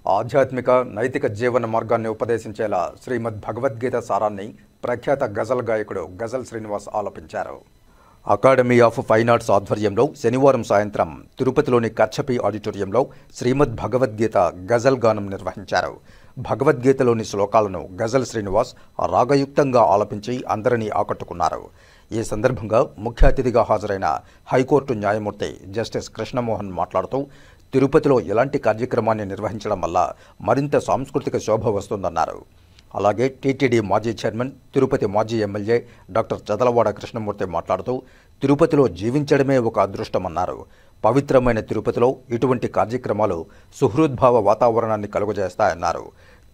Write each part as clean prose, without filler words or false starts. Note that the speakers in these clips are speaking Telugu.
ఆధ్యాత్మిక నైతిక జీవన మార్గాన్ని ఉపదేశించేలా శ్రీమద్ భగవద్గీత సారాన్ని ప్రఖ్యాత గజల్ గాయకుడు గజల్ శ్రీనివాస్ ఆలపించారు. అకాడమీ ఆఫ్ ఫైన్ ఆర్ట్స్ ఆధ్వర్యంలో శనివారం సాయంత్రం తిరుపతిలోని కచ్చపి ఆడిటోరియంలో శ్రీమద్ భగవద్గీత గజల్ గానం నిర్వహించారు. భగవద్గీతలోని శ్లోకాలను గజల్ శ్రీనివాస్ రాగయుక్తంగా ఆలపించి అందరినీ ఆకట్టుకున్నారు. ఈ సందర్భంగా ముఖ్య అతిథిగా హాజరైన హైకోర్టు న్యాయమూర్తి జస్టిస్ కృష్ణమోహన్ మాట్లాడుతూ, తిరుపతిలో ఇలాంటి కార్యక్రమాన్ని నిర్వహించడం వల్ల మరింత సాంస్కృతిక శోభ వస్తుందన్నారు. అలాగే టీటీడీ మాజీ చైర్మన్, తిరుపతి మాజీ ఎమ్మెల్యే డాక్టర్ చదలవాడ కృష్ణమూర్తి మాట్లాడుతూ, తిరుపతిలో జీవించడమే ఒక అదృష్టమన్నారు. పవిత్రమైన తిరుపతిలో ఇటువంటి కార్యక్రమాలు సుహృద్భావ వాతావరణాన్ని కలుగజేస్తాయన్నారు.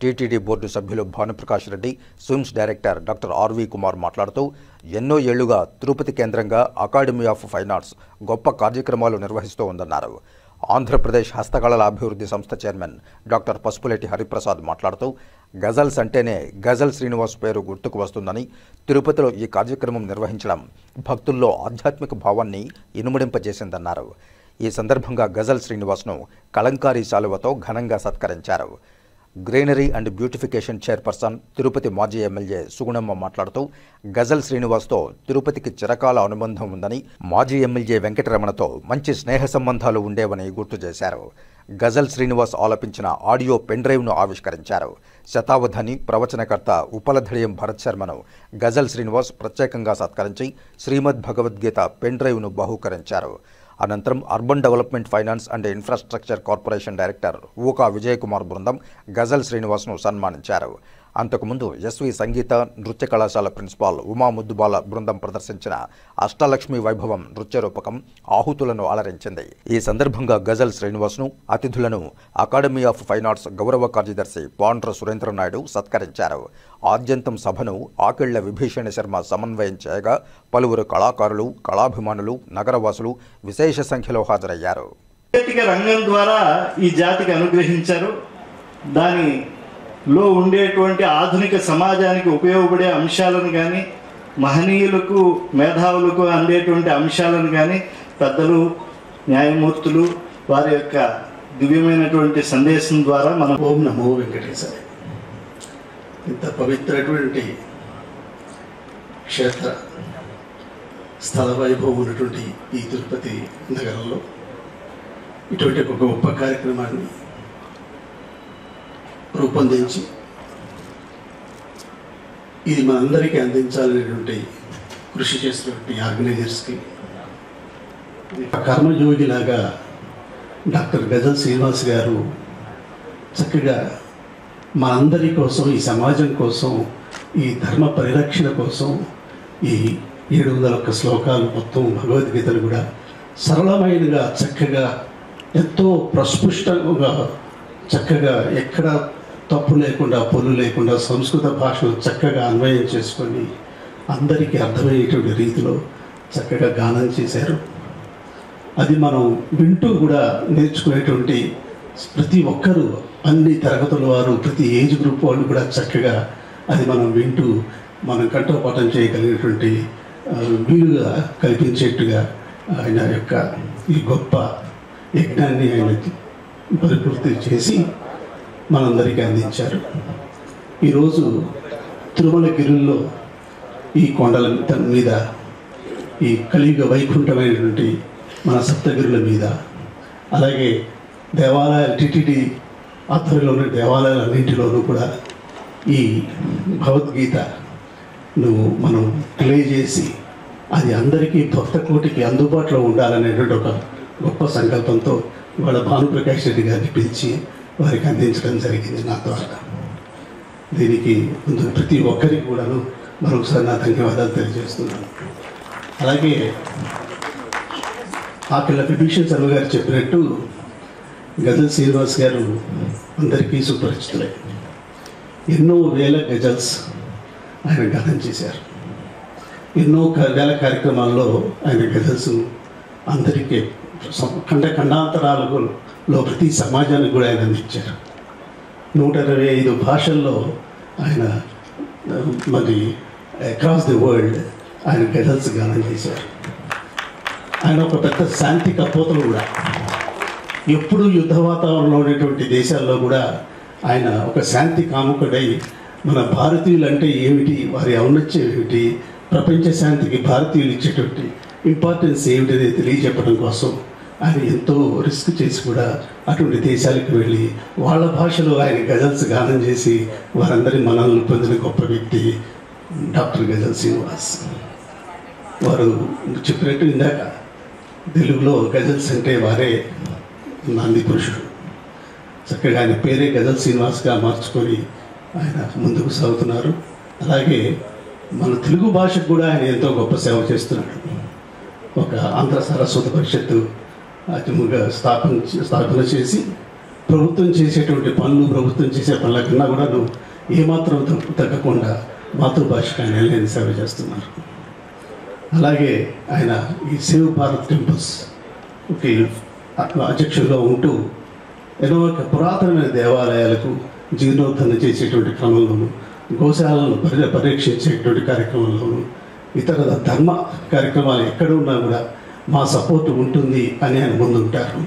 టీటీడీ బోర్డు సభ్యులు Bhanuprakash Reddy, SVIMS director doctor RV Kumar మాట్లాడుతూ, ఎన్నో ఏళ్లుగా తిరుపతి కేంద్రంగా అకాడమీ ఆఫ్ ఫైన్ ఆర్ట్స్ గొప్ప కార్యక్రమాలు నిర్వహిస్తూ ఉందన్నారు. ఆంధ్రప్రదేశ్ హస్తకళల అభివృద్ధి సంస్థ చైర్మన్ డాక్టర్ పసుపులేటి హరిప్రసాద్ మాట్లాడుతూ, గజల్స్ అంటేనే గజల్ శ్రీనివాస్ పేరు గుర్తుకు వస్తుందని, తిరుపతిలో ఈ కార్యక్రమం నిర్వహించడం భక్తుల్లో ఆధ్యాత్మిక భావాన్ని ఇనుమడింపజేసిందన్నారు. ఈ సందర్భంగా గజల్ శ్రీనివాస్ను కలంకారీ శాలువతో ఘనంగా సత్కరించారు. Greenery and beautification chairperson, Tirupati మాజీ ఎమ్మెల్యే సుగుణమ్మ మాట్లాడుతూ, గజల్ శ్రీనివాస్తో తిరుపతికి చిరకాల అనుబంధం ఉందని, మాజీ ఎమ్మెల్యే వెంకటరమణతో మంచి స్నేహ సంబంధాలు ఉండేవని గుర్తు చేశారు. గజల్ శ్రీనివాస్ ఆలపించిన ఆడియో పెన్ డ్రైవ్ను ఆవిష్కరించారు. శతావధాని ప్రవచనకర్త ఉపలధడియం భరత్ శర్మను గజల్ శ్రీనివాస్ ప్రత్యేకంగా సత్కరించి శ్రీమద్ భగవద్గీత పెన్ డ్రైవ్ను బహూకరించారు. అనంతరం Urban Development Finance and Infrastructure Corporation director Uka Vijayakumar బృందం గజల్ శ్రీనివాస్ను సన్మానించారు. అంతకుముందు ఎస్వి సంగీత నృత్య కళాశాల ప్రిన్సిపాల్ ఉమా ముద్దుబాల బృందం ప్రదర్శించిన అష్టలక్ష్మి వైభవం నృత్య రూపకం ఆహుతులను అలరించింది. ఈ సందర్భంగా గజల్ శ్రీనివాస్ను, అతిథులను అకాడమీ ఆఫ్ ఫైన్ ఆర్ట్స్ గౌరవ కార్యదర్శి పాండ్ర సురేంద్రనాయుడు సత్కరించారు. ఆద్యంతం సభను ఆకిళ్ల విభీషణ శర్మ సమన్వయం చేయగా పలువురు కళాకారులు, కళాభిమానులు, నగరవాసులు విశేష సంఖ్యలో హాజరయ్యారు. రంగం ద్వారా ఈ జాతికి అనుగ్రహించారు. దానిలో ఉండేటువంటి ఆధునిక సమాజానికి ఉపయోగపడే అంశాలను కానీ, మహనీయులకు మేధావులకు అందేటువంటి అంశాలను కానీ పెద్దలు, న్యాయమూర్తులు వారి యొక్క దివ్యమైనటువంటి సందేశం ద్వారా మనం ఓం నమో వెంకటేశాయ. ఇంత పవిత్రటువంటి క్షేత్ర స్థల వైభవం ఉన్నటువంటి ఈ తిరుపతి నగరంలో ఇటువంటి ఒక గొప్ప కార్యక్రమాన్ని రూపొందించి ఇది మనందరికీ అందించాలనేటువంటి కృషి చేసినటువంటి ఆర్గనైజర్స్కి, కర్మయోగిలాగా డాక్టర్ గజల్ శ్రీనివాస్ గారు చక్కగా మనందరి కోసం, ఈ సమాజం కోసం, ఈ ధర్మ పరిరక్షణ కోసం ఈ 701 శ్లోకాలు మొత్తం భగవద్గీతలు కూడా సరళమైనగా, చక్కగా, ఎంతో ప్రస్ఫుష్టంగా, చక్కగా ఎక్కడ తప్పు లేకుండా, పొల్లు లేకుండా సంస్కృత భాషను చక్కగా అన్వయం చేసుకొని అందరికీ అర్థమయ్యేటువంటి రీతిలో చక్కగా గానం చేశారు. అది మనం వింటూ కూడా నేర్చుకునేటువంటి ప్రతి ఒక్కరూ, అన్ని తరగతుల వారు, ప్రతి ఏజ్ గ్రూప్ వాళ్ళు కూడా చక్కగా అది మనం వింటూ మనం కంఠోపాఠం చేయగలిగినటువంటి వీలుగా కల్పించేట్టుగా ఆయన యొక్క ఈ గొప్ప యజ్ఞాన్ని ఆయన పరిపూర్తి చేసి మనందరికీ అందించారు. ఈరోజు తిరుమలగిరుల్లో ఈ కొండల మీద, ఈ కలియుగ వైకుంఠమైనటువంటి మన సప్తగిరుల మీద, అలాగే దేవాలయాలు, టీటీడీ ఆధ్వర్యంలో ఉన్న దేవాలయాలన్నింటిలోనూ కూడా ఈ భగవద్గీతను మనం తెలియజేసి అది అందరికీ భక్త కోటికి అందుబాటులో ఉండాలనేటువంటి ఒక గొప్ప సంకల్పంతో ఇవాళ భానుప్రకాష్ రెడ్డి గారిని పిలిచి వారికి అందించడం జరిగింది నా ద్వారా. దీనికి ముందు ప్రతి ఒక్కరికి కూడాను మరొకసారి నా ధన్యవాదాలు తెలియజేస్తున్నాను. అలాగే ఆకిళ్ల విభీషణ శర్మ గారు చెప్పినట్టు గజల్ శ్రీనివాస్ గారు అందరికీ సుపరిచితులే. ఎన్నో వేల గజల్స్ ఆయన గానం చేశారు. ఎన్నో వేల కార్యక్రమాల్లో ఆయన గజల్స్ అందరికీ ఖండాంతరాలలో ప్రతి సమాజానికి కూడా ఆయన అందించారు. 125 భాషల్లో ఆయన మరి అక్రాస్ ది వరల్డ్ ఆయన గజల్స్ గానం చేశారు. ఆయన ఒక పెద్ద శాంతి కపోతలు కూడా. ఎప్పుడు యుద్ధ వాతావరణంలో ఉన్నటువంటి దేశాల్లో కూడా ఆయన ఒక శాంతి కాముకుడై మన భారతీయులు అంటే ఏమిటి, వారి ఔన్నత్యం ఏమిటి, ప్రపంచ శాంతికి భారతీయులు ఇచ్చేటువంటి ఇంపార్టెన్స్ ఏమిటనేది తెలియజెప్పడం కోసం ఆయన ఎంతో రిస్క్ చేసి కూడా అటువంటి దేశాలకు వెళ్ళి వాళ్ళ భాషలో ఆయన గజల్స్ గానం చేసి వారందరి మనల్ని పొందిన గొప్ప వ్యక్తి డాక్టర్ గజల్ శ్రీనివాస్. వారు చెప్పినట్టు ఇందాక తెలుగులో గజల్స్ అంటే వారే నాంది పురుషుడు. చక్కగా ఆయన పేరే గజల్ శ్రీనివాస్గా మార్చుకొని ఆయన ముందుకు సాగుతున్నారు. అలాగే మన తెలుగు భాషకు కూడా ఆయన ఎంతో గొప్ప సేవ చేస్తున్నాడు. ఒక ఆంధ్ర సరస్వతి పరిషత్తు అతిముగా స్థాపన చేసి ప్రభుత్వం చేసేటువంటి పనులు, ప్రభుత్వం చేసే పనుల కన్నా కూడా ఏమాత్రం తగ్గకుండా మాతృభాషకు ఆయన ఎల్లేని సేవ చేస్తున్నారు. అలాగే ఆయన ఈ సేవ్ భారత్ టెంపుల్స్ అధ్యక్షులుగా ఉంటూ ఎన్నో పురాతనమైన దేవాలయాలకు జీర్ణోద్ధరణ చేసేటువంటి క్రమంలోనూ, గోశాలను పరీక్షించేటువంటి కార్యక్రమంలోనూ, ఇతర ధర్మ కార్యక్రమాలు ఎక్కడ ఉన్నా కూడా మా సపోర్ట్ ఉంటుంది అని ఆయన ముందుంటారు.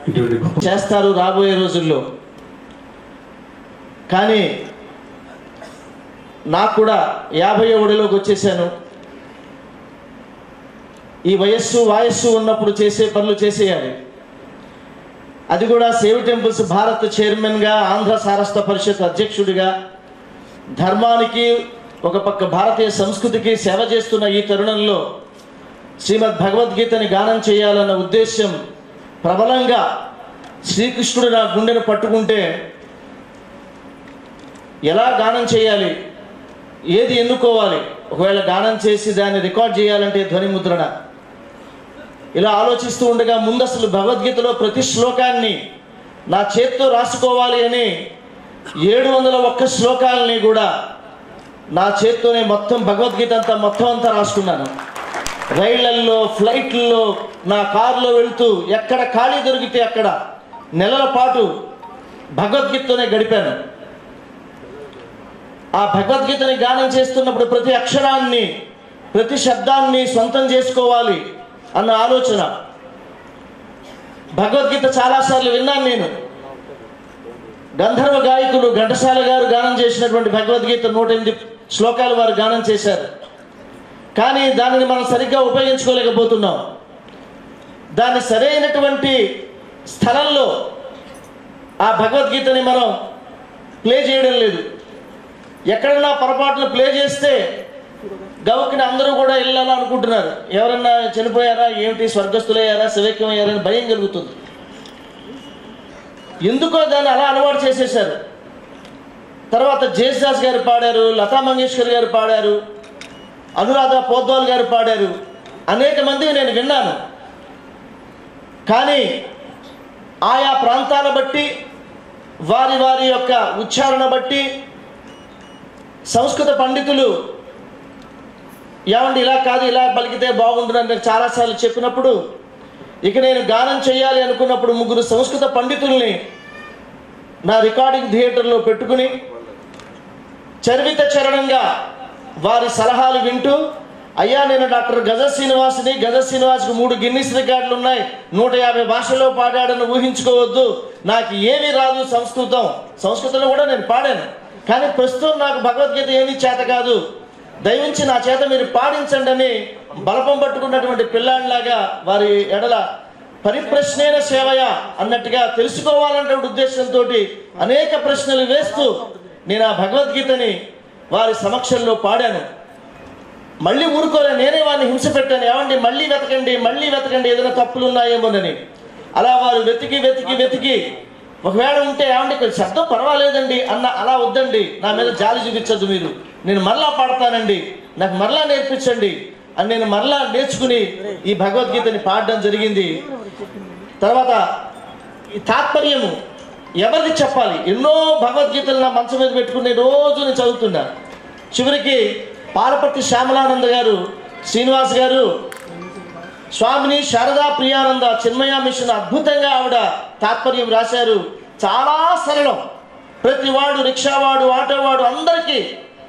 ఇటువంటి గొప్ప చేస్తారు రాబోయే రోజుల్లో. కానీ నాకు కూడా 51లోకి వచ్చేసాను. ఈ వయస్సు ఉన్నప్పుడు చేసే పనులు చేసేయాలి. అది కూడా సేవ్ టెంపుల్స్ భారత్ చైర్మన్గా, ఆంధ్ర సారస్వత పరిషత్ అధ్యక్షుడిగా, ధర్మానికి ఒక పక్క భారతీయ సంస్కృతికి సేవ చేస్తున్న ఈ తరుణంలో శ్రీమద్ భగవద్గీతని గానం చేయాలన్న ఉద్దేశం ప్రబలంగా శ్రీకృష్ణుడు నా గుండెను పట్టుకుంటే ఎలా గానం చేయాలి, ఏది ఎన్నుకోవాలి, ఒకవేళ గానం చేసి దాన్ని రికార్డ్ చేయాలంటే ధ్వని ముద్రణ, ఇలా ఆలోచిస్తూ ఉండగా ముందు అసలు భగవద్గీతలో ప్రతి శ్లోకాన్ని నా చేత్తో రాసుకోవాలి అని 701 శ్లోకాలని కూడా నా చేత్తోనే మొత్తం భగవద్గీత మొత్తం అంతా రాసుకున్నాను. రైళ్లల్లో, ఫ్లైట్లలో, నా కారులో వెళ్తూ ఎక్కడ ఖాళీ దొరికితే అక్కడ నెలల పాటు భగవద్గీతతోనే గడిపాను. ఆ భగవద్గీతని గానం చేస్తున్నప్పుడు ప్రతి అక్షరాన్ని, ప్రతి శబ్దాన్ని సొంతం చేసుకోవాలి అన్న ఆలోచన. భగవద్గీత చాలాసార్లు విన్నాను నేను. గంధర్వ గాయకుడు ఘంటసాల గారు గానం చేసినటువంటి భగవద్గీత 108 శ్లోకాలు వారు గానం చేశారు. కానీ దానిని మనం సరిగ్గా ఉపయోగించుకోలేకపోతున్నాం. దాన్ని సరైనటువంటి స్థలంలో ఆ భగవద్గీతని మనం ప్లే చేయడం లేదు. ఎక్కడన్నా పొరపాటున ప్లే చేస్తే గౌకిని అందరూ కూడా వెళ్ళాలని అనుకుంటున్నారు. ఎవరన్నా చనిపోయారా ఏమిటి, స్వర్గస్థులయ్యారా, శివైక్యం అయ్యారని భయం కలుగుతుంది. ఎందుకో దాన్ని అలా అలవాటు చేసేశారు. తర్వాత జేసుదాస్ గారు పాడారు, లతా మంగేష్కర్ గారు పాడారు, అనురాధ పోద్వాల్ గారు పాడారు, అనేక మంది నేను విన్నాను. కానీ ఆయా ప్రాంతాల బట్టి, వారి వారి యొక్క ఉచ్చారణ బట్టి సంస్కృత పండితులు ఏమండి ఇలా కాదు, ఇలా పలికితే బాగుంటుందని నేను చాలాసార్లు చెప్పినప్పుడు, ఇక నేను గానం చేయాలి అనుకున్నప్పుడు 3 సంస్కృత పండితుల్ని నా రికార్డింగ్ థియేటర్లో పెట్టుకుని చరివిత చరణంగా వారి సలహాలు వింటూ, అయ్యా నేను డాక్టర్ గజల్ శ్రీనివాస్ని, గజల్ శ్రీనివాస్కి 3 గిన్నిస్ రికార్డులు ఉన్నాయి, 150 భాషల్లో పాడాడని ఊహించుకోవద్దు, నాకు ఏమీ రాదు సంస్కృతంలో కూడా నేను పాడాను, కానీ ప్రస్తుతం నాకు భగవద్గీత ఏమీ చేత కాదు, దయవించి నా చేత మీరు పాడించండి అని బలపం పట్టుకున్నటువంటి పిల్లాడిలాగా వారి ఎడల పరిప్రశ్నేన సేవయ అన్నట్టుగా తెలుసుకోవాలనే ఉద్దేశంతో అనేక ప్రశ్నలు వేస్తూ నేను ఆ భగవద్గీతని వారి సమక్షంలో పాడాను. మళ్ళీ ఊరుకోలే, నేనే వారిని హింస పెట్టాను. ఏమండి మళ్ళీ వెతకండి ఏదైనా తప్పులు ఉన్నాయేమోనని. అలా వారు వెతికి ఒకవేళ ఉంటే ఏమండి ఇక్కడ శబ్దం పర్వాలేదండి అన్న, అలా వద్దండి, నా మీద జాలి చూపించద్దు మీరు, నేను మరలా పాడతానండి, నాకు మరలా నేర్పించండి అని నేను మరలా నేర్చుకుని ఈ భగవద్గీతని పాడడం జరిగింది. తర్వాత ఈ తాత్పర్యము ఎవరికి చెప్పాలి, ఎన్నో భగవద్గీతలు నా మంచం మీద పెట్టుకుని రోజు నేను చదువుతున్నా. చివరికి పాలపర్తి శ్యామలానంద గారు, శ్రీనివాస్ గారు, స్వామిని శారదా ప్రియానంద చిన్మయ మిషన్ అద్భుతంగా ఆవిడ తాత్పర్యం రాశారు. చాలా సరళం, ప్రతివాడు, రిక్షావాడు, ఆటోవాడు అందరికీ,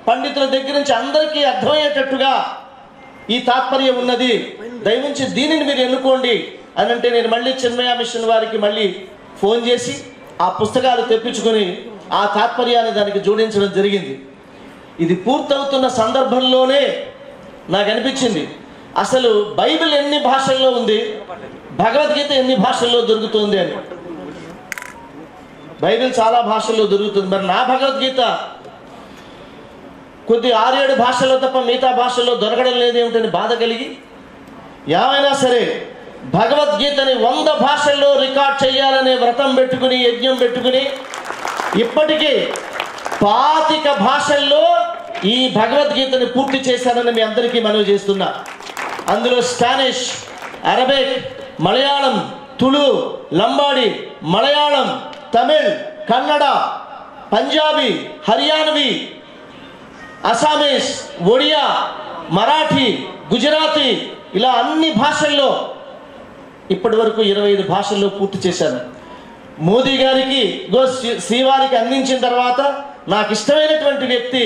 పండితుల దగ్గర నుంచి అందరికీ అర్థమయ్యేటట్టుగా ఈ తాత్పర్యం ఉన్నది. దయవుంచి దీనిని మీరు ఎన్నుకోండి అని అంటే నేను మళ్ళీ చిన్మయ మిషన్ వారికి మళ్ళీ ఫోన్ చేసి ఆ పుస్తకాలు తెప్పించుకొని ఆ తాత్పర్యాన్ని దానికి జోడించడం జరిగింది. ఇది పూర్తవుతున్న సందర్భంలోనే నాకు అనిపించింది, అసలు బైబిల్ ఎన్ని భాషల్లో ఉంది, భగవద్గీత ఎన్ని భాషల్లో దొరుకుతుంది అని. బైబిల్ చాలా భాషల్లో దొరుకుతుంది, మరి నా భగవద్గీత కొద్ది 6-7 భాషల్లో తప్ప మిగతా భాషల్లో దొరకడం లేదేమిటని బాధ కలిగి, ఏమైనా సరే భగవద్గీతని 100 భాషల్లో రికార్డ్ చేయాలనే వ్రతం పెట్టుకుని యజ్ఞం పెట్టుకుని ఇప్పటికీ 25 భాషల్లో ఈ భగవద్గీతని పూర్తి చేశానని మీ అందరికీ మనవి చేస్తున్నా. అందులో స్పానిష్, అరబిక్, మలయాళం, తుళు, లంబాడి, మలయాళం, తమిళ్, కన్నడ, పంజాబీ, హర్యానవి, అసామీస్, ఒడియా, మరాఠీ, గుజరాతీ, ఇలా అన్ని భాషల్లో ఇప్పటి వరకు 25 భాషల్లో పూర్తి చేశాను. మోదీ గారికి శ్రీవారికి అందించిన తర్వాత నాకు ఇష్టమైనటువంటి వ్యక్తి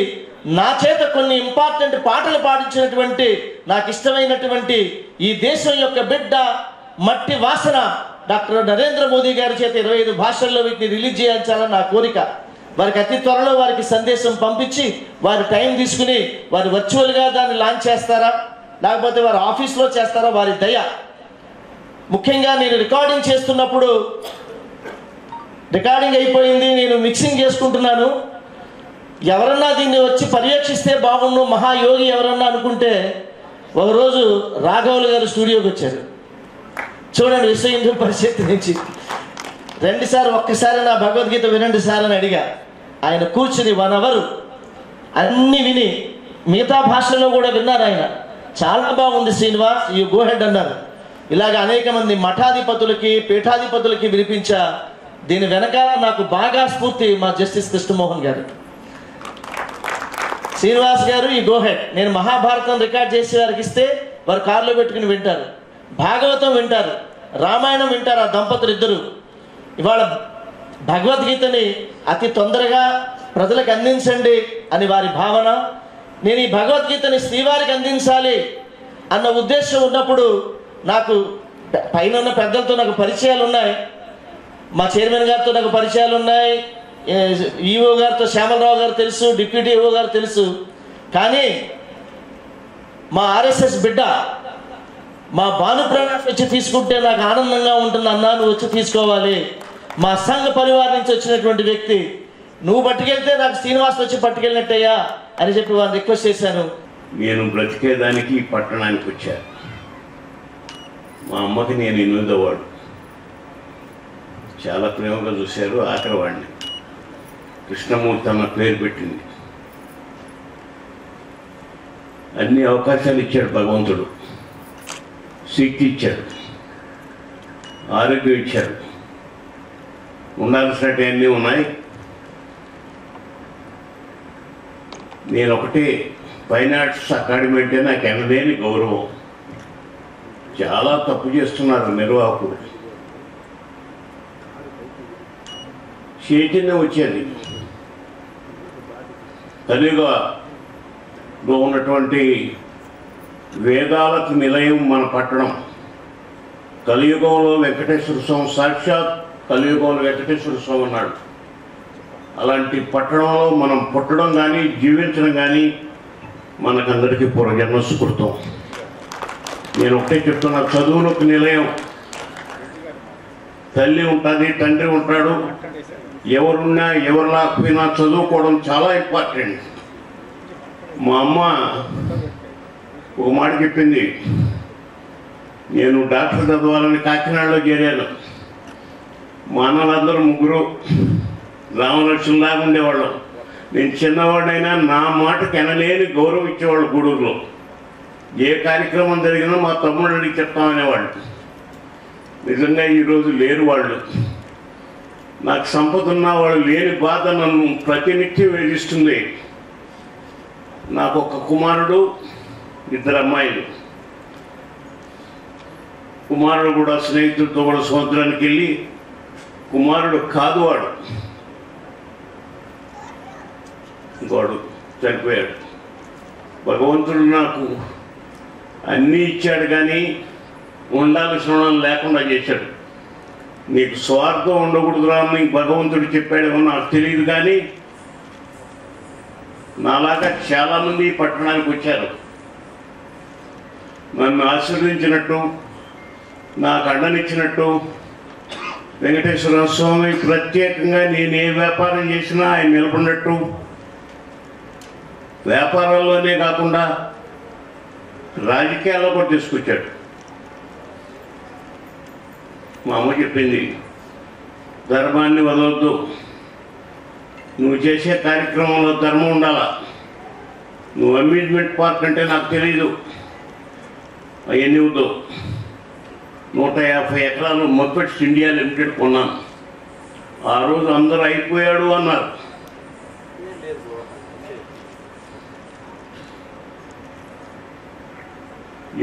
నా చేత కొన్ని ఇంపార్టెంట్ పాటలు పాడించినటువంటి, నాకు ఇష్టమైనటువంటి ఈ దేశం యొక్క బిడ్డ మట్టి వాసన డాక్టర్ నరేంద్ర మోదీ గారి చేత 25 భాషల్లో వీటిని రిలీజ్ చేయించాలని నా కోరిక. వారికి అతి త్వరలో వారికి సందేశం పంపించి వారి టైం తీసుకుని వారు వర్చువల్గా దాన్ని లాంచ్ చేస్తారా లేకపోతే వారి ఆఫీస్లో చేస్తారా వారి దయ. ముఖ్యంగా నేను రికార్డింగ్ చేస్తున్నప్పుడు, రికార్డింగ్ అయిపోయింది, నేను మిక్సింగ్ చేసుకుంటున్నాను, ఎవరన్నా దీన్ని వచ్చి పర్యవేక్షిస్తే బాగుండు మహాయోగి ఎవరన్నా అనుకుంటే, ఒకరోజు రాఘవులు గారు స్టూడియోకి వచ్చారు. చూడండి, విశ్వ హిందూ పరిషత్ నుంచి, రండి సార్ ఒక్కసారి నా భగవద్గీత వినండి సార్ అని అడిగా. ఆయన కూర్చుని 1 అవర్ అన్నీ విని మిగతా భాషల్లో కూడా విన్నారు. ఆయన చాలా బాగుంది శ్రీనివాస్, యూ గో హెడ్ అన్నారు. ఇలాగ అనేక మంది మఠాధిపతులకి పీఠాధిపతులకి వినిపించా. దీని వెనకాల నాకు బాగా స్ఫూర్తి మా జస్టిస్ కృష్ణమోహన్ గారు. శ్రీనివాస్ గారు ఈ గో హెడ్, నేను మహాభారతం రికార్డ్ చేసి వారికి ఇస్తే వారు కారులో పెట్టుకుని వింటారు, భాగవతం వింటారు, రామాయణం వింటారు ఆ దంపతులు ఇద్దరు. ఇవాళ భగవద్గీతని అతి తొందరగా ప్రజలకు అందించండి అని వారి భావన. నేను ఈ భగవద్గీతని శ్రీవారికి అందించాలి అన్న ఉద్దేశం ఉన్నప్పుడు నాకు పైన ఉన్న పెద్దలతో నాకు పరిచయాలు ఉన్నాయి, మా చైర్మన్ గారితో నాకు పరిచయాలు ఉన్నాయి, ఈఓ గారితో శ్యామలరావు గారు తెలుసు, డిప్యూటీ ఈఓ గారు తెలుసు. కానీ మా ఆర్ఎస్ఎస్ బిడ్డ మా భానుప్రకాష్ వచ్చి తీసుకుంటే నాకు ఆనందంగా ఉంటుంది అన్నా, నువ్వు వచ్చి తీసుకోవాలి. మా సంఘ పరివార్ నుంచి వచ్చినటువంటి వ్యక్తి, నువ్వు పట్టుకెళ్తే నాకు శ్రీనివాస్ వచ్చి పట్టుకెళ్ళినట్టయ్యా అని చెప్పి వారిని రిక్వెస్ట్ చేశాను. నేను బ్రతికేదానికి పట్టణానికి వచ్చా. మా అమ్మకి నేను 8వ వాడు, చాలా ప్రేమగా చూశారు. ఆఖరి వాడిని కృష్ణమూర్తి అన్న పేరు పెట్టింది. అన్ని అవకాశాలు ఇచ్చాడు భగవంతుడు, శక్తి ఇచ్చాడు, ఆరోగ్యం ఇచ్చాడు, ఉండాల్సినట్టు అన్నీ ఉన్నాయి. నేను ఒకటి ఫైన్ ఆర్ట్స్ అకాడమీ అంటే నాకు ఎనలేని గౌరవం. చాలా తప్పు చేస్తున్నారు నిర్వాహకులు. చైతన్యం వచ్చేది కలియుగలో ఉన్నటువంటి వేదాలకు నిలయం మన పట్టణం. కలియుగంలో వెంకటేశ్వర స్వామి, సాక్షాత్ కలియుగంలో వెంకటేశ్వర స్వామి ఉన్నాడు. అలాంటి పట్టణంలో మనం పుట్టడం కానీ జీవించడం కానీ మనకందరికీ పూర్వజన్మ సుకృతం. నేను ఒకటే చెప్తున్నా, చదువులకు నిలయం. తల్లి ఉంటుంది, తండ్రి ఉంటాడు, ఎవరున్నా ఎవరు లేకపోయినా చదువుకోవడం చాలా ఇంపార్టెంట్. మా అమ్మ ఒక మాట చెప్పింది, నేను డాక్టర్ చదవాలని కాకినాడలో చేరాను. మా అన్నలందరూ 3 రామలక్ష్మణలాగా ఉండేవాళ్ళం. నేను చిన్నవాడైనా నా మాటకు ఎనలేని గౌరవం ఇచ్చేవాళ్ళు. గూడూరులో ఏ కార్యక్రమం జరిగినా మా తమ్ముడికి చెప్తామనేవాళ్ళు. నిజంగా ఈరోజు లేరు వాళ్ళు. నాకు సంపద ఉన్న వాళ్ళు లేని బాధ నన్ను ప్రతినిత్యం వేధిస్తుంది. నాకు ఒక కుమారుడు, 2 అమ్మాయిలు. కుమారుడు కూడా స్నేహితులతో కూడా సముద్రానికి వెళ్ళి, కుమారుడు కాదు వాడు, వాడు చనిపోయాడు. భగవంతుడు నాకు అన్నీ ఇచ్చాడు కానీ ఉండాల్సిన వాళ్ళని లేకుండా చేశాడు. నీకు స్వార్థం ఉండకూడదురా అని భగవంతుడు చెప్పాడేమో నాకు తెలియదు, కానీ నాలాగా చాలామంది ఈ పట్టణానికి వచ్చారు. నన్ను ఆశీర్వదించినట్టు, నాకు అండనిచ్చినట్టు వెంకటేశ్వర స్వామి ప్రత్యేకంగా నేను ఏ వ్యాపారం చేసినా ఆయన నిలబడినట్టు, వ్యాపారాల్లోనే కాకుండా రాజకీయాల్లో కూడా తీసుకొచ్చాడు. మా అమ్మ చెప్పింది, ధర్మాన్ని వదలొద్దు, నువ్వు చేసే కార్యక్రమంలో ధర్మం ఉండాలా. నువ్వు అమ్యూజ్మెంట్ పార్క్ అంటే నాకు తెలియదు, అవన్నీ వద్దు. 150 ఎకరాలు మఫెట్స్ ఇండియా లిమిటెడ్ కొన్నాను. ఆ రోజు అందరూ అయిపోయాడు అన్నారు.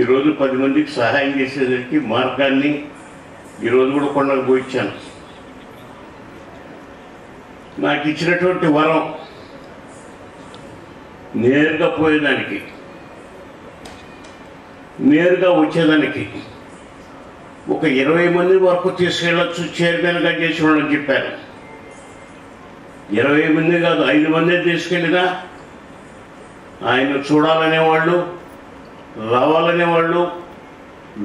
ఈరోజు 10 మందికి సహాయం చేసేసరికి మార్గాన్ని ఈరోజు కూడా కొండకు పోయించాను. నాకు ఇచ్చినటువంటి వరం నేరుగా పోయేదానికి, నేరుగా వచ్చేదానికి ఒక 20 మంది వరకు తీసుకెళ్ళచ్చు చైర్మన్గా చేసి వాళ్ళని చెప్పారు. 20 మంది కాదు, 5 మంది తీసుకెళ్ళినా ఆయన చూడాలనేవాళ్ళు, రావాలనేవాళ్ళు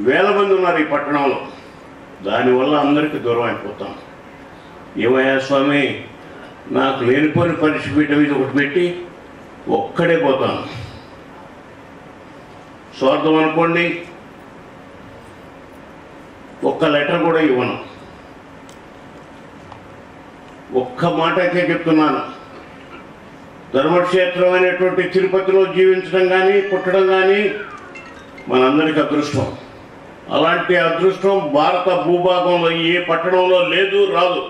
వేల మంది ఉన్నారు ఈ పట్టణంలో. దానివల్ల అందరికీ దూరం అయిపోతాం. ఏమయ్యా స్వామి, నాకు లేనిపోని పరిస్థితి మీద ఒకటి పెట్టి ఒక్కడే పోతాను. స్వార్థం అనుకోండి, ఒక్క లెటర్ కూడా ఇవ్వను. ఒక్క మాట అయితే చెప్తున్నాను, ధర్మక్షేత్రం అనేటువంటి తిరుపతిలో జీవించడం కానీ పుట్టడం కానీ మనందరికీ అదృష్టం. అలాంటి అదృష్టం భారత భూభాగంలో ఏ పట్టణంలో లేదు, రాదు.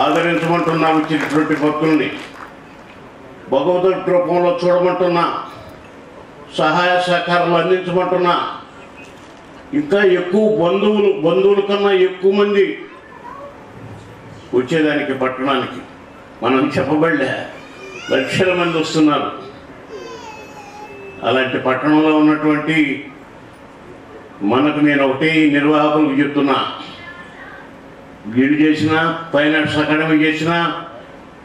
ఆదరించమంటున్నా వచ్చినటువంటి భక్తుల్ని, భగవద్ రూపంలో చూడమంటున్నా, సహాయ సహకారాలు అందించమంటున్నా. ఇంకా ఎక్కువ బంధువుల కన్నా ఎక్కువ మంది వచ్చేదానికి పట్టణానికి మనం చెప్పబడలే, లక్షల మంది వస్తున్నారు. అలాంటి పట్టణంలో ఉన్నటువంటి మనకు నేను ఒకటే నిర్వాహకులకు చెప్తున్నా, వీడు చేసినా, ఫైన్ ఆర్ట్స్ అకాడమీ చేసినా,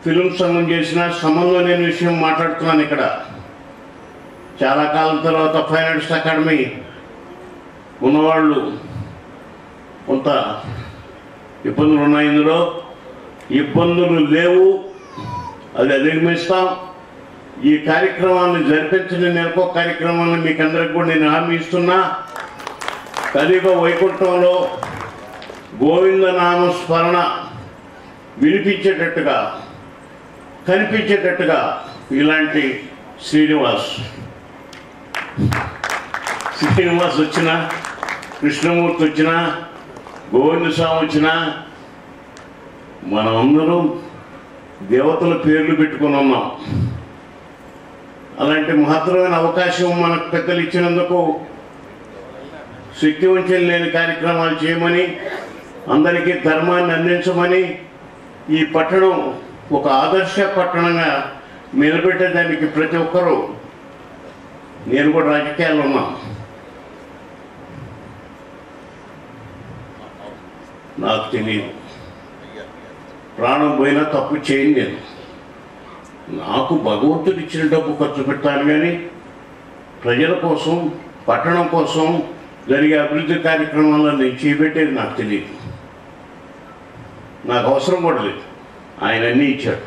ఫిలిం సంఘం చేసినా సంబంధం లేని విషయం మాట్లాడుతున్నాను. ఇక్కడ చాలా కాలం తర్వాత ఫైన్ ఆర్ట్స్ అకాడమీ ఉన్నవాళ్ళు కొంత ఇబ్బందులు ఉన్నాయి. ఇందులో ఇబ్బందులు లేవు, అది అధిగమిస్తాం. ఈ కార్యక్రమాన్ని జరిపించిన నెలకో కార్యక్రమాన్ని మీకు అందరికి కూడా నేను హామీ ఇస్తున్నా. కలియుగ వైకుంఠంలో గోవింద నామ స్మరణ వినిపించేటట్టుగా, కనిపించేటట్టుగా ఇలాంటి శ్రీనివాస్ వచ్చినా, కృష్ణమూర్తి వచ్చినా, గోవింద స్వామి వచ్చినా, మనమందరూ దేవతల పేర్లు పెట్టుకుని ఉన్నాం. అలాంటి మహత్తరమైన అవకాశం మనకు పెద్దలు ఇచ్చినందుకు శక్తివంచన లేని కార్యక్రమాలు చేయమని, అందరికీ ధర్మాన్ని అందించమని, ఈ పట్టణం ఒక ఆదర్శ పట్టణంగా నిలబెట్టేదానికి ప్రతి ఒక్కరూ, నేను కూడా రాజకీయాల్లో ఉన్నా, నాకు తెలియదు, ప్రాణం పోయినా తప్పు చేయను. నేను నాకు భగవంతుడు ఇచ్చిన డబ్బు ఖర్చు పెట్టాను, కానీ ప్రజల కోసం, పట్టణం కోసం జరిగే అభివృద్ధి కార్యక్రమాల్లో నేను చేపెట్టేది నాకు తెలియదు. నాకు అవసరం కూడా లేదు. ఆయన అన్నీ ఇచ్చాడు.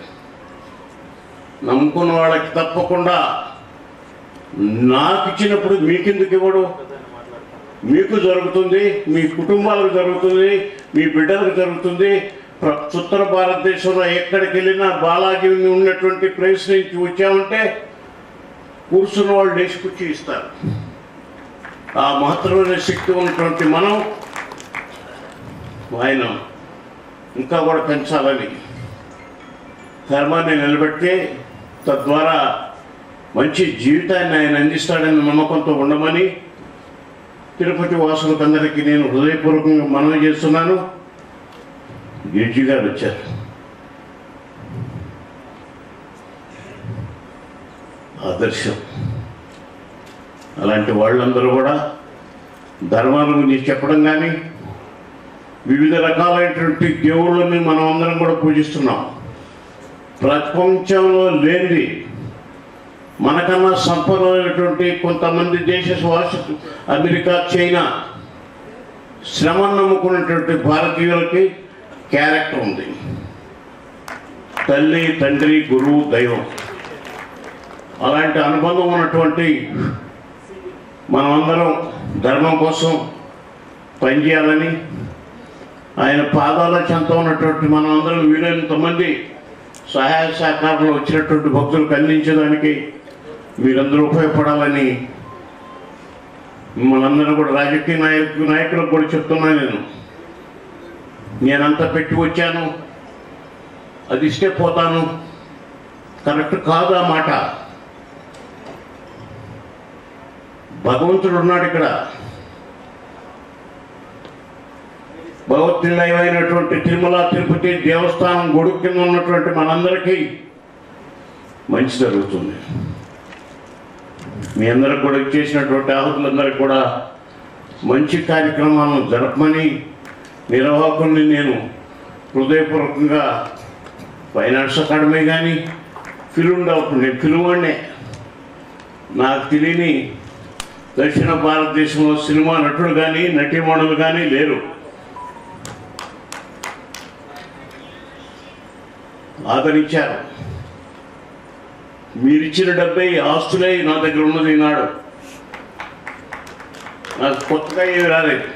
నమ్ముకున్న వాళ్ళకి తప్పకుండా నాకు ఇచ్చినప్పుడు మీకెందుకు ఇవ్వడు? మీకు జరుగుతుంది, మీ కుటుంబాలకు జరుగుతుంది, మీ బిడ్డలకు జరుగుతుంది. ఉత్తర భారతదేశంలో ఎక్కడికి వెళ్ళినా బాలాజీ ఉన్నటువంటి ప్లేస్ నుంచి వచ్చామంటే కూర్చున్న వాళ్ళు లేచి కూర్చి ఇస్తారు. ఆ మహత్తరమైన శక్తి ఉన్నటువంటి మనం ఆయన ఇంకా కూడా పెంచాలని, ధర్మాన్ని నిలబెట్టి తద్వారా మంచి జీవితాన్ని ఆయన అందిస్తాడని నమ్మకంతో ఉండమని తిరుపతి వాసులకు అందరికీ నేను హృదయపూర్వకంగా మనవి చేస్తున్నాను. జడ్జి గారు వచ్చారు. ఆదర్శం. అలాంటి వాళ్ళందరూ కూడా ధర్మాల గురించి చెప్పడం కానీ, వివిధ రకాలైనటువంటి దేవుళ్ళని మనం అందరం కూడా పూజిస్తున్నాం. ప్రపంచంలో లేనిది మనకన్నా సంపన్నమైనటువంటి కొంతమంది దేశవాసులు, అమెరికా, చైనా, శ్రమను నమ్ముకున్నటువంటి భారతీయులకి క్యారెక్టర్ ఉంది. తల్లి, తండ్రి, గురువు, దైవం. అలాంటి అనుబంధం ఉన్నటువంటి మనమందరం ధర్మం కోసం పనిచేయాలని, ఆయన పాదాల చెంత ఉన్నటువంటి మనమందరం వీలైనంతమంది సహాయ సహకారంలో వచ్చినటువంటి భక్తులకు అందించడానికి మీరందరూ ఉపయోగపడాలని మనందరూ కూడా రాజకీయ నాయకులకు కూడా చెప్తున్నాను. నేనంతా పెట్టి వచ్చాను, అది ఇస్తే పోతాను, కరెక్ట్ కాదు ఆ మాట. భగవంతుడు ఉన్నాడు ఇక్కడ. భగవద్నిలయమైనటువంటి తిరుమల తిరుపతి దేవస్థానం గొడుగు కింద ఉన్నటువంటి మనందరికీ మంచి జరుగుతుంది. మీ అందరికి కూడా ఇచ్చేసినటువంటి ఆహుతులందరికీ కూడా మంచి కార్యక్రమాలను జరపమని నిర్వాహకుల్ని నేను హృదయపూర్వకంగా, ఫైనాన్స్ అకాడమీ కానీ, ఫిల్మ్ డెవలప్మెంట్, నేను ఫిల్మ్ వాడినే, నాకు తెలియని దక్షిణ భారతదేశంలో సినిమా నటుడు కానీ నటీమణులు కానీ లేరు. ఆదరించారు. మీరిచ్చిన డబ్బే ఆస్తులే నా దగ్గర ఉన్నది. ఈనాడు నాకు కొత్తగా ఏమి రాలేదు.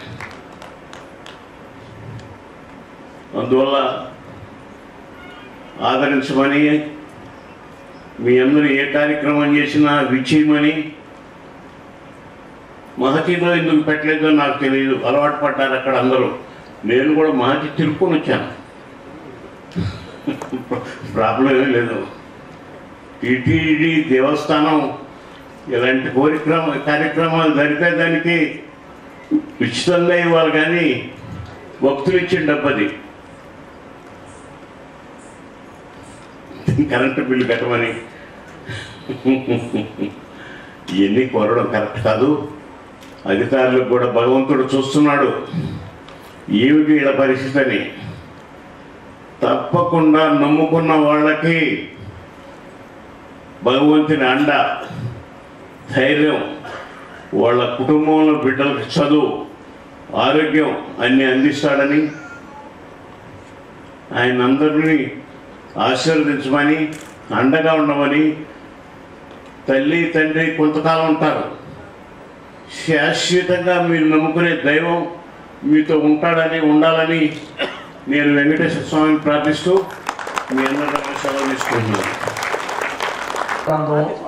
అందువల్ల ఆదరించమని, మీ అందరూ ఏ కార్యక్రమం చేసినా విజయమని, మహతిలో ఎందుకు పెట్టలేదో నాకు తెలియదు, అలవాటు పడ్డారు అక్కడ అందరూ. నేను కూడా మహతి తిరుక్కొని వచ్చాను, ప్రాబ్లం ఏమీ లేదు. టీటీడీ దేవస్థానం ఇలాంటి కార్యక్రమాలు జరిపేదానికి ఉచితంగా ఇవ్వాలి కానీ భక్తులు ఇచ్చిన డబ్బది. కరెంటు బిల్లు కట్టమని ఇవన్నీ కోరడం కరెక్ట్ కాదు. అధికారులకు కూడా భగవంతుడు చూస్తున్నాడు ఏమిటి ఇలా పరిస్థితి అని. తప్పకుండా నమ్ముకున్న వాళ్ళకి భగవంతుని అండ, ధైర్యం, వాళ్ళ కుటుంబంలో బిడ్డలకు చదువు, ఆరోగ్యం అన్నీ అందిస్తాడని, ఆయన అందరినీ ఆశీర్వదించమని, అండగా ఉండమని. తల్లి, తండ్రి కొంతకాలం ఉంటారు, శాశ్వతంగా మీరు నమ్ముకునే దైవం మీతో ఉండాలని నేను వెంకటేశ్వర స్వామిని ప్రార్థిస్తూ మీ అందరికీ సెలవు తీసుకుంటున్నాను.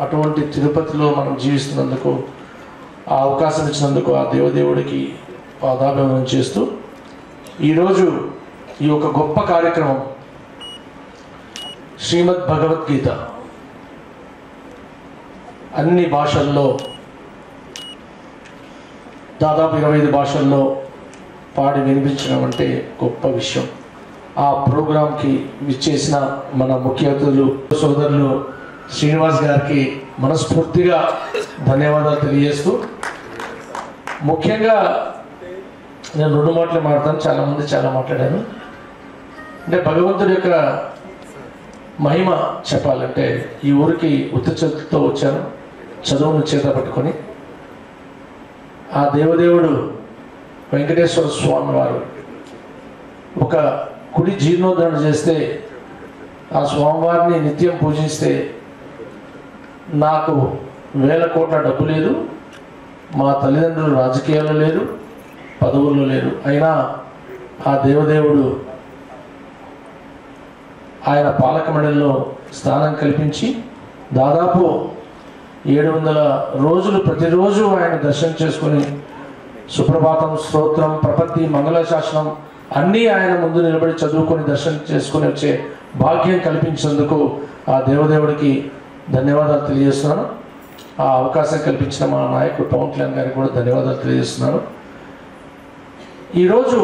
అటువంటి తిరుపతిలో మనం జీవిస్తున్నందుకు, ఆ అవకాశం ఇచ్చినందుకు ఆ దేవదేవుడికి పాదాభివందనం చేస్తూ, ఈరోజు ఈ యొక్క గొప్ప కార్యక్రమం శ్రీమద్ భగవద్గీత అన్ని భాషల్లో, దాదాపు 25 భాషల్లో పాడి వినిపించడం అంటే గొప్ప విషయం. ఆ ప్రోగ్రాంకి విచ్చేసిన మన ముఖ్య అతిథులు సోదరులు శ్రీనివాస్ గారికి మనస్ఫూర్తిగా ధన్యవాదాలు తెలియజేస్తూ, ముఖ్యంగా నేను 2 మాటలు మాట్లాడతాను, చాలామంది చాలా మాట్లాడాను. అంటే భగవంతుడి యొక్క మహిమ చెప్పాలంటే, ఈ ఊరికి ఉత్తచలతో వచ్చాను, చదువును చేత పట్టుకొని. ఆ దేవదేవుడు వెంకటేశ్వర స్వామి వారు ఒక కుడి జీర్ణోద్ధరణ చేస్తే, ఆ స్వామివారిని నిత్యం పూజిస్తే నాకు 1000 కోట్ల డబ్బు లేదు, మా తల్లిదండ్రులు రాజకీయాల్లో లేరు, పదవుల్లో లేరు, అయినా ఆ దేవదేవుడు ఆయన పాలక మండలిలో స్థానం కల్పించి దాదాపు 700 రోజులు ప్రతిరోజు ఆయన దర్శనం చేసుకొని సుప్రభాతం, స్తోత్రం, ప్రపత్తి, మంగళశాసనం అన్నీ ఆయన ముందు నిలబడి చదువుకొని దర్శనం చేసుకొని వచ్చే భాగ్యం కల్పించినందుకు ఆ దేవదేవుడికి ధన్యవాదాలు తెలియజేస్తున్నాను. ఆ అవకాశం కల్పించిన మా నాయకుడు పవన్ కళ్యాణ్ గారికి కూడా ధన్యవాదాలు తెలియజేస్తున్నాను. ఈరోజు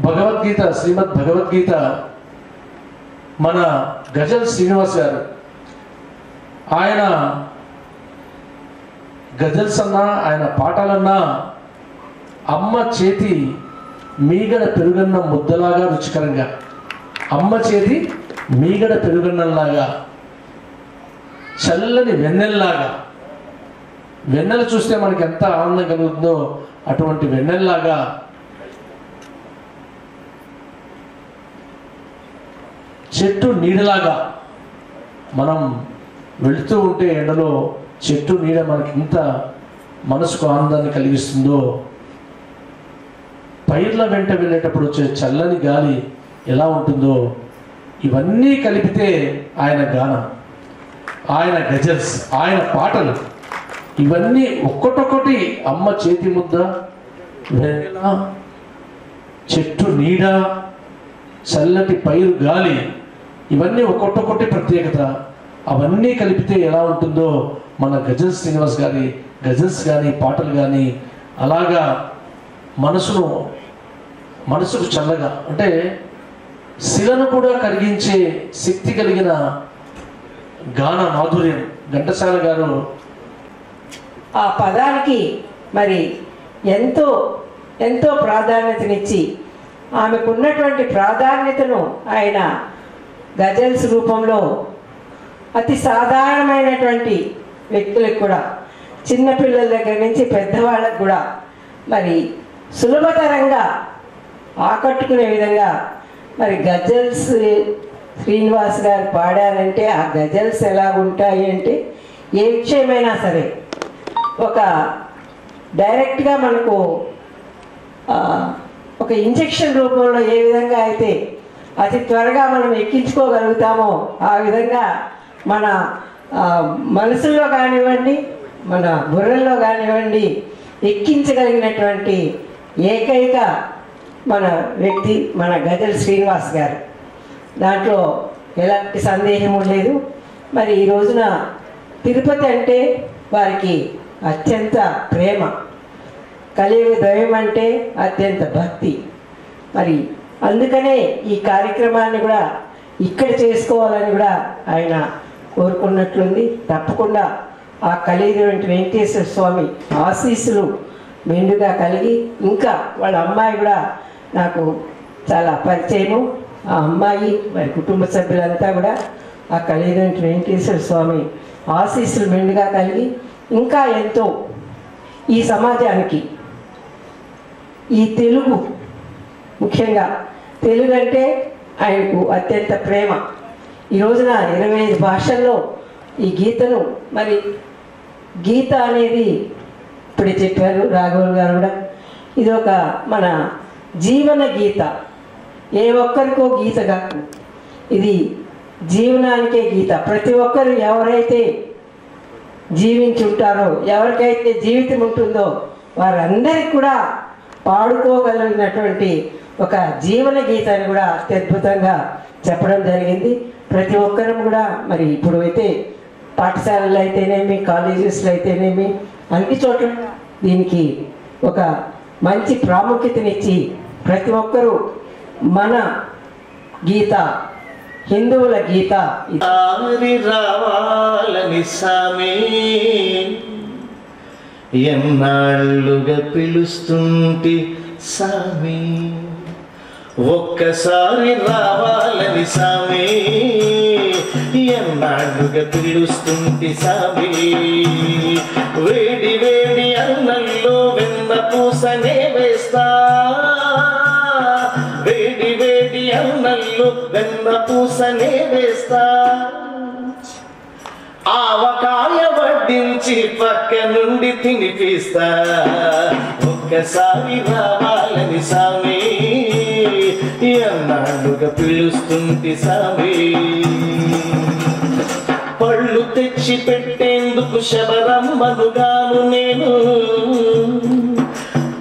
భగవద్గీత, శ్రీమద్ భగవద్గీత మన గజల్ శ్రీనివాస్ గారు, ఆయన గజల్స్ అన్నా, ఆయన పాటలన్నా అమ్మ చేతి మీగడ పెరుగన్నం ముద్దలాగా రుచికరంగా, అమ్మ చేతి మీగడ పెరుగన్నంలాగా, చల్లని వెన్నెల్లాగా, వెన్నెల చూస్తే మనకి ఎంత ఆనందం కలుగుతుందో అటువంటి వెన్నెల్లాగా చెట్టు నీడలాగా మనం వెళుతూ ఉంటే ఎండలో చెట్టు నీడ మనకి ఇంత మనసుకు ఆనందాన్ని కలిగిస్తుందో, పైర్ల వెంట వెళ్ళేటప్పుడు వచ్చే చల్లని గాలి ఎలా ఉంటుందో, ఇవన్నీ కలిపితే ఆయన గానం, ఆయన గజల్స్, ఆయన పాటలు, ఇవన్నీ ఒక్కటొక్కటి అమ్మ చేతి ముద్ద, వెన్నెల, చెట్టు నీడ, చల్లటి పైరు గాలి, ఇవన్నీ ఒక్కొక్కటి ప్రత్యేకత. అవన్నీ కలిపితే ఎలా ఉంటుందో మన గజల్ శ్రీనివాస్ గారి గజల్స్ కానీ పాటలు కానీ అలాగా మనసుకు చల్లగా, అంటే శిలను కూడా కరిగించే శక్తి కలిగిన గాన మాధుర్యం. ఘంటసాల గారు ఆ పదానికి మరి ఎంతో ఎంతో ప్రాధాన్యతనిచ్చి ఆమెకున్నటువంటి ప్రాధాన్యతను ఆయన గజల్స్ రూపంలో అతి సాధారణమైనటువంటి వ్యక్తులకు కూడా, చిన్నపిల్లల దగ్గర నుంచి పెద్దవాళ్ళకు కూడా మరి సులభతరంగా ఆకట్టుకునే విధంగా మరి గజల్స్ శ్రీనివాస్ గారు పాడారంటే ఆ గజల్స్ ఎలా ఉంటాయి అంటే ఏ విషయమైనా సరే ఒక డైరెక్ట్గా మనకు ఒక ఇంజెక్షన్ రూపంలో ఏ విధంగా అయితే అతి త్వరగా మనం ఎక్కించుకోగలుగుతామో ఆ విధంగా మన మనసులో కానివ్వండి, మన బుర్రల్లో కానివ్వండి ఎక్కించగలిగినటువంటి ఏకైక మన వ్యక్తి మన గజల్ శ్రీనివాస్ గారు. దాంట్లో ఎలాంటి సందేహము లేదు. మరి ఈ రోజున తిరుపతి అంటే వారికి అత్యంత ప్రేమ, కలియుగ దైవం అంటే అత్యంత భక్తి. మరి అందుకనే ఈ కార్యక్రమాన్ని కూడా ఇక్కడ చేసుకోవాలని కూడా ఆయన కోరుకున్నట్లుంది. తప్పకుండా ఆ కలియుగ వెంకటేశ్వర స్వామి ఆశీస్సులు మెండుగా కలిగి, ఇంకా వాళ్ళ అమ్మాయి కూడా నాకు చాలా పరిచయము. ఆ అమ్మాయి మరి కుటుంబ సభ్యులంతా కూడా ఆ కలియుగ వెంకటేశ్వర స్వామి ఆశీస్సులు మెండుగా కలిగి ఇంకా ఎంతో ఈ సమాజానికి, ఈ తెలుగు, ముఖ్యంగా తెలుగు అంటే ఆయనకు అత్యంత ప్రేమ. ఈ రోజున 25 భాషల్లో ఈ గీతను, మరి గీత అనేది ఇప్పుడే చెప్పారు రాఘవులు గారు కూడా, ఇది ఒక మన జీవన గీత. ఏ ఒక్కరికో గీత కాదు, ఇది జీవనానికే గీత. ప్రతి ఒక్కరు ఎవరైతే జీవించుంటారో, ఎవరికైతే జీవితం ఉంటుందో వారందరికీ కూడా పాడుకోగలిగినటువంటి ఒక జీవన గీతాన్ని కూడా అత్యద్భుతంగా చెప్పడం జరిగింది. ప్రతి ఒక్కరం కూడా మరి ఇప్పుడు అయితే పాఠశాలలు అయితేనేమి, కాలేజెస్లో అయితేనేమి, అన్ని చోట్ల దీనికి ఒక మంచి ప్రాముఖ్యతనిచ్చి ప్రతి ఒక్కరూ మన గీత, హిందువుల గీత రావాలని సామి ఎన్నాళ్ళుగా పిలుస్తుంటి సామి, ఒక్కసారి రావాలని సామి ఎన్నాళ్ళుగా పిలుస్తుంటి సామి, వేడి వేడి అన్నంలో వెన్న పూసనే వేస్తా, వేడి వేడి అన్నంలో వెన్న పూసనే వేస్తా, ఆవకాయ వడ్డించి పక్క నుండి తినిపిస్తా, ఒక్కసారి రావాలని సామి ఎన్నాళ్ళుగా పిలుస్తుంటి సామి, పళ్ళు తెచ్చి పెట్టేందుకు శబరమ్మనుగాను నేను,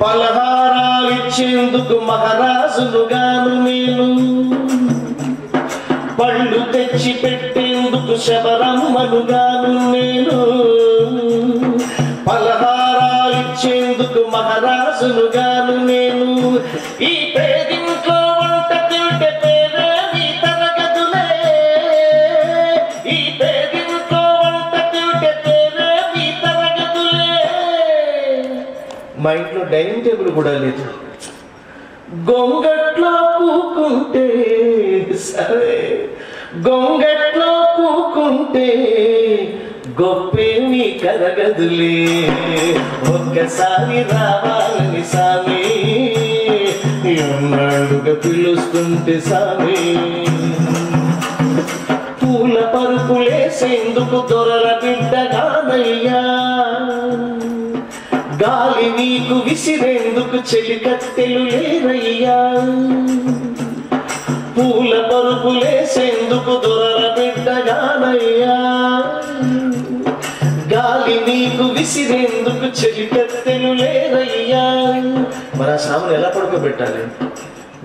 పలహారాలిచ్చేందుకు మహారాజునుగాను నేను, పళ్ళు తెచ్చి పెట్టేందుకు శబరమ్మనుగాను నేను, పలహారాలిచ్చేందుకు మహారాజునుగాను నేను, ఈ పేదింట్లో వంట తింటే పేరేవి తరగదులే, ఈ పేదింట్లో వంట తింటే పేరేవి తరగదులే, మా ఇంట్లో డైనింగ్ టేబుల్ కూడా లేదు. గొంగట్లో కూకుంటే సరే, గొంగట్లో కూకుంటే గొప్పేమి కరగదులే, ఒక్కసారి రావాలని సామి ఎన్నాళ్ళుగా పిలుస్తుంటే సామి. పూల పరుపులేసేందుకు దొరల బిడ్డగానయ్యా, గాలి నీకు విసిరేందుకు చెలికత్తెలు లేరయ్యా. పూల పరుపులేసేందుకు దొరల బిడ్డగానయ్యా, గాలి నీకు విసిరేందుకు చెలికత్తెలు లేరయ్యా. మరి ఆ సాములు ఎలా పడుకోబెట్టాలి?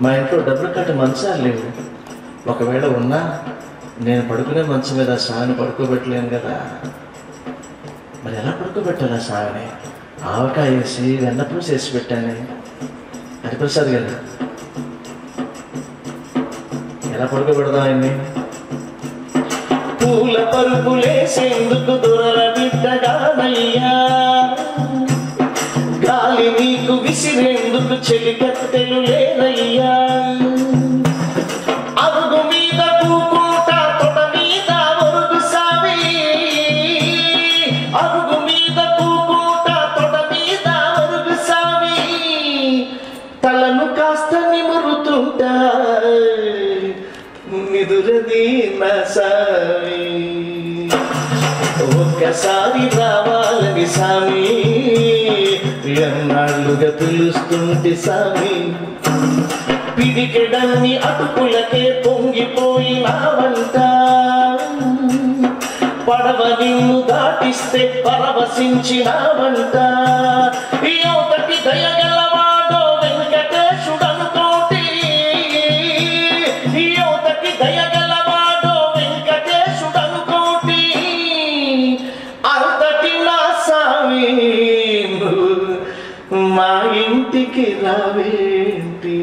మా ఇంట్లో డబ్బులు కట్ట మంచాలు లేవు. ఒకవేళ ఉన్నా నేను పడుకునే మంచం మీద ఆ సామిని పడుకోబెట్టలేను కదా. మరి ఎలా పడుకోబెట్టాలి ఆ సామిని? ఆవకాయ వేసి వెన్నపూస వేసి పెట్టాను. హరిప్రసాద్ గారు ఎలా పడుకోబెడదాం ఆయన్ని? పూల పరుపులేసేందుకు దొరల బిడ్డగానయ్యా, గాలి నీకు విసిరేందుకు చెలికత్తెలు లేరయ్యా. అరుగు మీద కూకుంటా తొడ మీద ఒరుగు సామి, అరుగు మీద కూకుంటా తొడ మీద ఒరుగు సామి. తలను కాస్త నిమురుతుంటా నిదురది నా సామి, ఒక్కసారి రావాలని సామి ఎన్నాళ్ళుగా పిలుస్తుంటే సామి. పిడికెడన్ని అటుకులకే పొంగిపోయినావంట, పడవ నిన్ను దాటిస్తే పరవశించినావంట. యువతకి దయగలవాడో వెంకటేశుడనుకోటి, యువతకి దయగలవాడో వెంకటేశుడనుకోటి. అంతటి నా సామి మా ఇంటికి రావేంటి?